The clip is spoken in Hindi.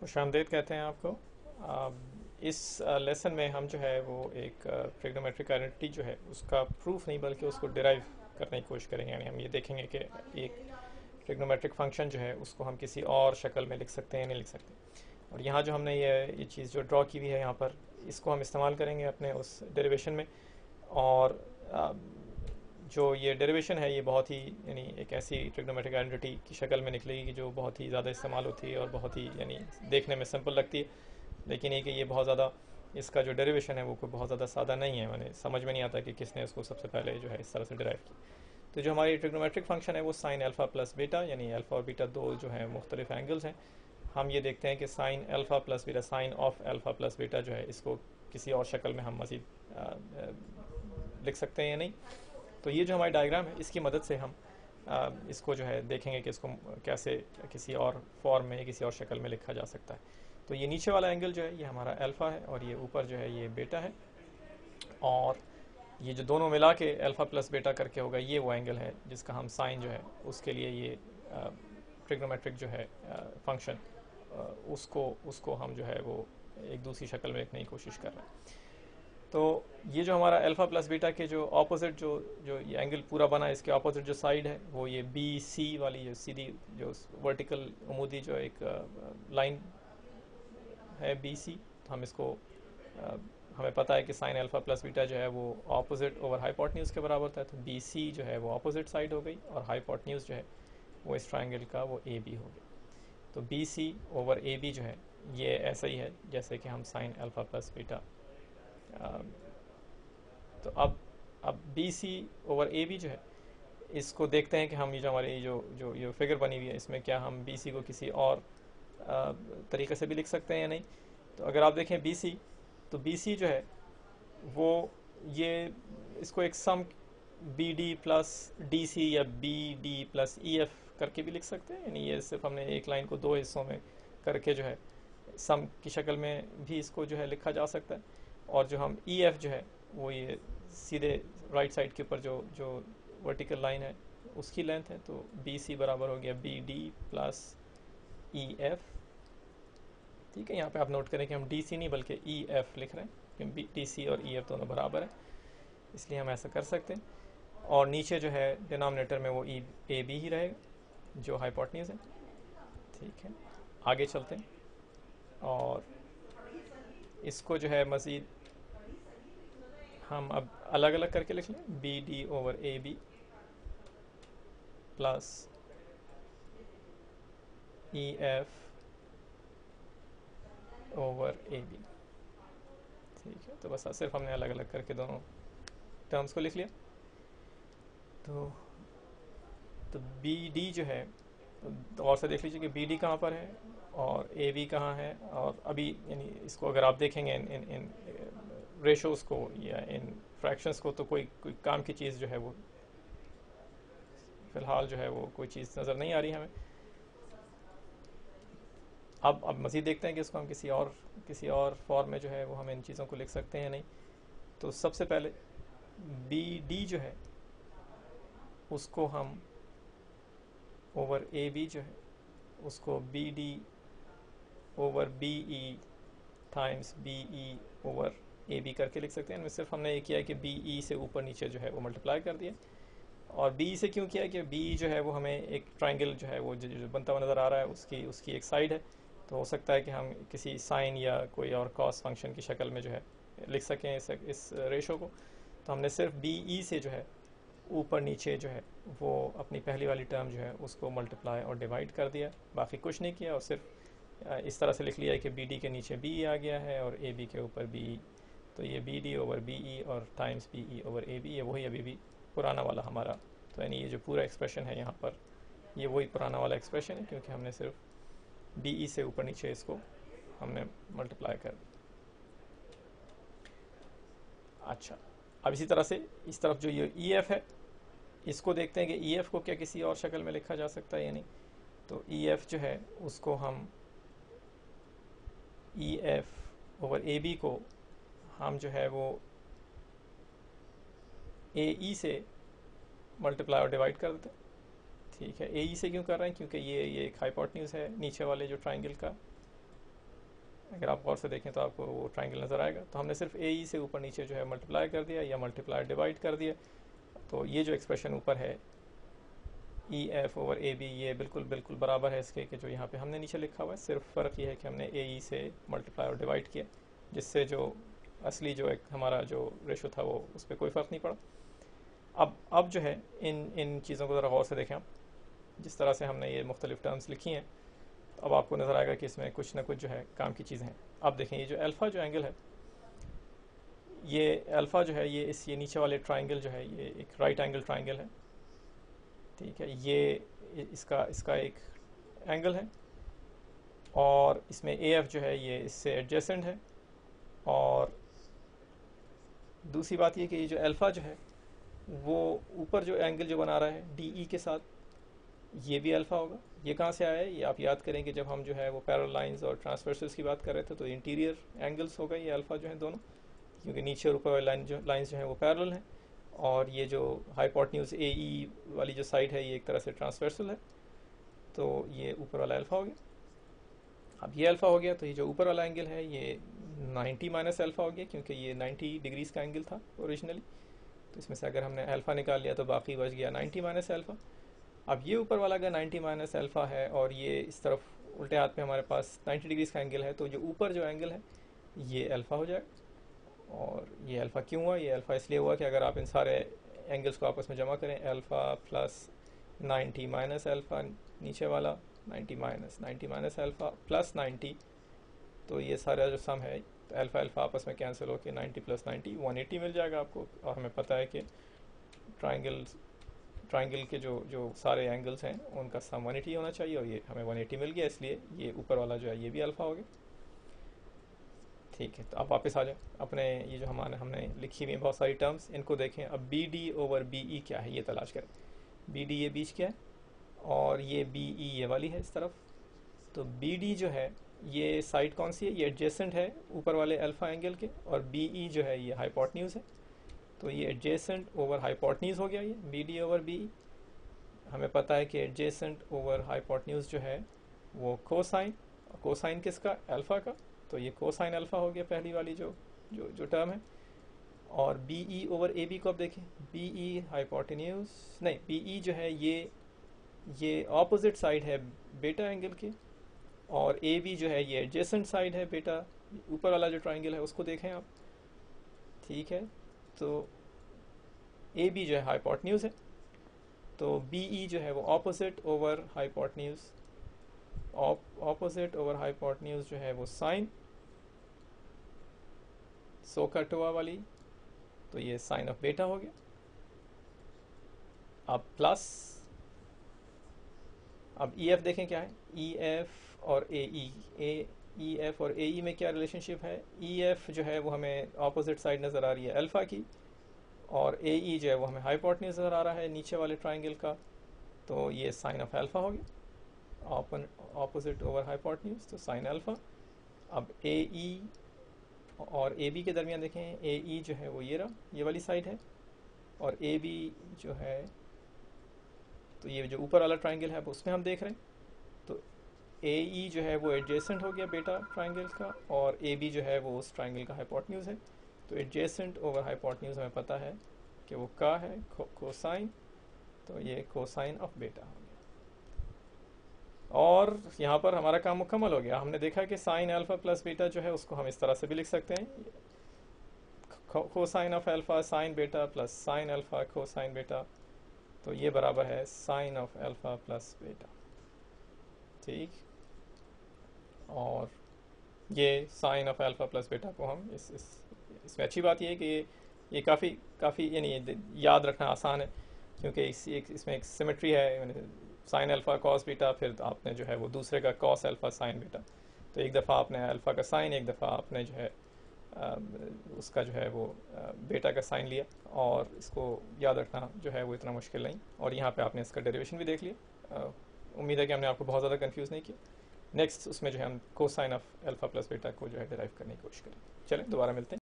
खुशामदीद कहते हैं आपको। इस लेसन में हम जो है वो एक ट्रिग्नोमेट्रिक आइडेंटिटी जो है उसका प्रूफ नहीं बल्कि उसको डिराइव करने की कोशिश करेंगे। यानी हम ये देखेंगे कि एक ट्रिग्नोमेट्रिक फंक्शन जो है उसको हम किसी और शक्ल में लिख सकते हैं या नहीं लिख सकते। और यहाँ जो हमने ये चीज़ जो ड्रॉ की हुई है यहाँ पर, इसको हम इस्तेमाल करेंगे अपने उस डेरिवेशन में। और जो ये डेरिवेशन है ये बहुत ही यानी एक ऐसी ट्रिग्नोमेट्रिक आइडेंटिटी की शक्ल में निकलेगी कि जो बहुत ही ज़्यादा इस्तेमाल होती है और बहुत ही यानी देखने में सिंपल लगती है। लेकिन ये कि ये बहुत ज़्यादा इसका जो डेरिवेशन है वो कोई बहुत ज़्यादा सादा नहीं है, मैंने समझ में नहीं आता कि किसने उसको सबसे पहले जो है इस तरह से डिराइव की। तो जो हमारी ट्रिग्नोमेट्रिक फंक्शन है वो साइन अल्फ़ा प्लस बीटा, यानी अल्फ़ा और बीटा दो जो है मुख्तलिफ एंगल्स हैं। हम ये देखते हैं कि sine alpha plus beta, sine of alpha plus beta जो है इसको किसी और शक्ल में हम मज़ीद लिख सकते हैं या नहीं। तो ये जो हमारी डायग्राम है इसकी मदद से हम इसको जो है देखेंगे कि इसको कैसे किसी और फॉर्म में किसी और शक्ल में लिखा जा सकता है। तो ये नीचे वाला एंगल जो है ये हमारा अल्फ़ा है और ये ऊपर जो है ये बीटा है। और ये जो दोनों मिला के अल्फ़ा प्लस बीटा करके होगा ये वो एंगल है जिसका हम साइन जो है उसके लिए ये ट्रिग्नोमेट्रिक जो है फंक्शन उसको हम जो है वो एक दूसरी शक्ल में लिखने की कोशिश कर रहे हैं। तो ये जो हमारा अल्फ़ा प्लस बीटा के जो ऑपोजिट जो ये एंगल पूरा बना है इसके ऑपोजिट जो साइड है वो ये बी सी वाली जो सीधी जो वर्टिकल उमूदी जो एक लाइन है बी सी। तो हम इसको हमें पता है कि साइन अल्फ़ा प्लस बीटा जो है वो ऑपोजिट ओवर हाइपोटेन्यूज़ के बराबर होता है। तो बी सी जो है वो ऑपोजिट साइड हो गई और हाइपोटेन्यूज़ जो है वो इस ट्राइंगल का वो ए बी हो गई। तो B C over A B जो है ये ऐसा ही है जैसे कि हम साइन अल्फ़ा प्लस बीटा। तो अब B C over A B जो है इसको देखते हैं कि हम ये जो हमारी जो ये फिगर बनी हुई है इसमें क्या हम बी सी को किसी और तरीके से भी लिख सकते हैं या नहीं। तो अगर आप देखें बी सी, तो बी सी जो है वो ये इसको एक sum B D plus D C या B D plus E F करके भी लिख सकते हैं। यानी ये सिर्फ हमने एक लाइन को दो हिस्सों में करके जो है सम की शक्ल में भी इसको जो है लिखा जा सकता है। और जो हम ई एफ जो है वो ये सीधे राइट साइड के ऊपर जो जो वर्टिकल लाइन है उसकी लेंथ है। तो बी सी बराबर हो गया B D plus E F. ठीक है, यहाँ पे आप नोट करें कि हम डी सी नहीं बल्कि ई एफ लिख रहे हैं क्योंकि डी सी और ई एफ दोनों बराबर है, इसलिए हम ऐसा कर सकते हैं। और नीचे जो है डिनोमिनेटर में वो ई ए बी ही रहेगा जो हाइपोटेन्यूज है। ठीक है, आगे चलते हैं और इसको जो है मज़ीद हम अब अलग अलग करके लिख लें। B D over A B plus E F over A B. ठीक है, तो बस सिर्फ हमने अलग अलग करके दोनों टर्म्स को लिख लिया। तो बी डी जो है तो और से देख लीजिए कि बी डी कहाँ पर है और ए बी कहाँ है। और अभी यानी इसको अगर आप देखेंगे इन रेशोज़ को या इन फ्रैक्शंस को तो कोई काम की चीज़ जो है वो फ़िलहाल जो है वो कोई चीज़ नज़र नहीं आ रही हमें। अब मज़ीद देखते हैं कि इसको हम किसी और फॉर्म में जो है वो हम इन चीज़ों को लिख सकते हैं या नहीं। तो सबसे पहले बी डी जो है उसको हम ओवर ए बी जो है उसको B D over B E times B E over A B करके लिख सकते हैं। इनमें सिर्फ हमने ये किया है कि बी ई से ऊपर नीचे जो है वो मल्टीप्लाई कर दिया। और बी से क्यों किया है कि बी जो है वो हमें एक ट्राइंगल जो है वो जो बनता हुआ नज़र आ रहा है उसकी एक साइड है। तो हो सकता है कि हम किसी साइन या कोई और कॉस फंक्शन की शक्ल में जो है लिख सकें इस रेशो को। तो हमने सिर्फ बी ई से जो है ऊपर नीचे जो है वो अपनी पहली वाली टर्म जो है उसको मल्टीप्लाई और डिवाइड कर दिया, बाकी कुछ नहीं किया। और सिर्फ इस तरह से लिख लिया है कि बी डी के नीचे बी ई आ गया है और ए बी के ऊपर बी ई। तो ये B D over B E और times B E over A B, ये वही अभी भी पुराना वाला हमारा। तो यानी ये जो पूरा एक्सप्रेशन है यहाँ पर ये वही पुराना वाला एक्सप्रेशन है क्योंकि हमने सिर्फ बी ई से ऊपर नीचे इसको हमने मल्टीप्लाई कर दिया। अच्छा, अब इसी तरह से इस तरफ जो ये ई एफ है इसको देखते हैं कि ई एफ को क्या किसी और शक्ल में लिखा जा सकता है या नहीं। तो ई एफ जो है उसको हम E F over A B को हम जो है वो ए ई से मल्टीप्लाई और डिवाइड कर देते हैं। ठीक है, ए ई से क्यों कर रहे हैं क्योंकि ये एक हाइपोटेन्यूज है नीचे वाले जो ट्राइंगल का। अगर आप गौर से देखें तो आपको वो ट्राइंगल नज़र आएगा। तो हमने सिर्फ ए से ऊपर नीचे जो है मल्टीप्लाई कर दिया या मल्टीप्लाई डिवाइड कर दिया, तो ये जो एक्सप्रेशन ऊपर है E F over A B, ये बिल्कुल बिल्कुल बराबर है इसके कि जो यहाँ पे हमने नीचे लिखा हुआ है। सिर्फ फ़र्क ये है कि हमने ए से मल्टीप्लाई और डिवाइड किया, जिससे जो असली जो एक हमारा जो रेशो था वो उस पर कोई फ़र्क नहीं पड़ा। अब जो है इन चीज़ों को ज़रा गौर से देखें आप, जिस तरह से हमने ये मुख्तलिफ टर्म्स लिखी हैं, तो अब आपको नज़र आएगा कि इसमें कुछ ना कुछ जो है काम की चीज़ें हैं। अब देखें ये जो अल्फ़ा जो एंगल है, ये अल्फ़ा जो है ये नीचे वाले ट्राइंगल जो है ये एक राइट एंगल ट्राइंगल है, ठीक है। ये इसका एक एंगल है और इसमें ए एफ जो है ये इससे एडजेसेंट है। और दूसरी बात ये कि ये जो अल्फ़ा जो है वो ऊपर जो एंगल जो बना रहा है डी ई के साथ, ये भी अल्फ़ा होगा। ये कहाँ से आया है, ये आप याद करेंगे जब हम जो है वो पैरेलल लाइंस और ट्रांसवर्सल्स की बात कर रहे थे, तो इंटीरियर एंगल्स हो गए ये अल्फ़ा जो है दोनों, क्योंकि नीचे और ऊपर वाली लाइंस जो हैं वो पैरेलल हैं। और ये जो हाइपोटेन्यूज ए ई वाली जो साइड है ये एक तरह से ट्रांसवर्सल है, तो ये ऊपर वाला अल्फ़ा हो गया। अब ये अल्फ़ा हो गया तो ये जो ऊपर वाला एंगल है ये 90 माइनस अल्फ़ा हो गया, क्योंकि ये 90 डिग्रीज़ का एंगल था ओरिजिनली। तो इसमें से अगर हमने अल्फ़ा निकाल लिया तो बाकी बच गया 90 माइनस अल्फ़ा। अब ये ऊपर वाला अगर 90 माइनस अल्फ़ा है और ये इस तरफ उल्टे हाथ में हमारे पास 90 डिग्रीज़ का एंगल है, तो जो ऊपर जो एंगल है ये अल्फ़ा हो जाएगा। और ये अल्फ़ा क्यों हुआ, ये अल्फ़ा इसलिए हुआ कि अगर आप इन सारे एंगल्स को आपस में जमा करें, अल्फ़ा प्लस 90 माइनस अल्फ़ा नीचे वाला 90 माइनस अल्फ़ा प्लस 90, तो ये सारा जो सम है तो अल्फ़ा अल्फ़ा आपस में कैंसिल हो के 90 प्लस 90 180 मिल जाएगा आपको। और हमें पता है कि ट्राइंगल के जो सारे एंगल्स हैं उनका सम 180 होना चाहिए, और ये हमें 180 मिल गया, इसलिए ये ऊपर वाला जो है ये भी अल्फ़ा हो गया। ठीक है, तो अब वापस आ जाए अपने ये जो हमने लिखी हुई बहुत सारी टर्म्स, इनको देखें। अब B D over B E क्या है ये तलाश करें। बी डी ये बीच क्या है और ये बी ई ये वाली है इस तरफ। तो बी डी जो है ये साइड कौन सी है, ये एडजेसेंट है ऊपर वाले अल्फ़ा एंगल के, और बी ई जो है ये हाइपोटेन्यूज है, तो ये एडजेसेंट ओवर हाइपोटेन्यूज हो गया ये B D over B E. हमें पता है कि एडजेसेंट ओवर हाइपोटेन्यूज जो है वो कोसाइन किसका, अल्फ़ा का, तो ये कोसाइन अल्फ़ा हो गया पहली वाली जो टर्म है। और B E over A B को अब देखें, बी ई हाइपोटेन्यूज नहीं, बी ई जो है ये ऑपोजिट साइड है बेटा एंगल के, और ए बी जो है ये एडजेसेंट साइड है बेटा, ऊपर वाला जो ट्राइंगल है उसको देखें आप, ठीक है। तो ए बी जो है हाइपोटेन्यूज है, तो बी ई जो है वो opposite over hypotenuse, opposite over hypotenuse जो है वो साइन सोकाटोआ वाली, तो ये साइन ऑफ बेटा हो गया। अब प्लस, अब ई एफ देखें क्या है, ई एफ और ए ई एफ और ए ई में क्या रिलेशनशिप है। ई एफ जो है वो हमें ऑपोजिट साइड नज़र आ रही है अल्फ़ा की, और ए ई जो है वो हमें हाइपोटेन्यूज नज़र आ रहा है नीचे वाले ट्राइंगल का, तो ये साइन ऑफ अल्फ़ा हो गया, ऑपोजिट ओवर हाइपोटेन्यूज, तो साइन अल्फ़ा। अब ए ई और ए बी के दरमियान देखें, ए ई जो है वो ये रहा, ये वाली साइड है, और ए बी जो है तो ये जो ऊपर वाला ट्राइंगल है उसमें हम देख रहे हैं, तो ए ई जो है वो एडजेसेंट हो गया बेटा ट्राइंगल का, और ए बी जो है वो उस ट्राइंगल का हाइपोटेन्यूज है। तो एडजेसेंट ओवर हाइपोटेन्यूज हमें पता है कि वो का है कोसाइन, तो ये कोसाइन ऑफ बेटा हो गया। और यहाँ पर हमारा काम मुकम्मल हो गया। हमने देखा कि साइन अल्फ़ा प्लस बीटा जो है उसको हम इस तरह से भी लिख सकते हैं, कोसाइन ऑफ अल्फ़ा साइन बेटा प्लस साइन अल्फ़ा कोसाइन बेटा, तो ये बराबर है साइन ऑफ अल्फ़ा प्लस बेटा, ठीक। और ये साइन ऑफ अल्फ़ा प्लस बेटा को हम इसमें अच्छी बात ये है कि ये काफ़ी यानी याद रखना आसान है, क्योंकि इसमें एक सिमेट्री है, साइन अल्फ़ा कॉस बीटा, फिर आपने जो है वो दूसरे का कॉस अल्फ़ा साइन बेटा, तो एक दफ़ा आपने अल्फ़ा का साइन, एक दफ़ा आपने जो है उसका जो है वो बेटा का साइन लिया, और इसको याद रखना जो है वो इतना मुश्किल नहीं। और यहाँ पे आपने इसका डेरिवेशन भी देख लिया, उम्मीद है कि हमने आपको बहुत ज़्यादा कंफ्यूज नहीं किया। नेक्स्ट उसमें जो है हम कोसाइन ऑफ अल्फ़ा प्लस बेटा को जो है डिराइव करने की कोशिश करें। चलें दोबारा मिलते हैं।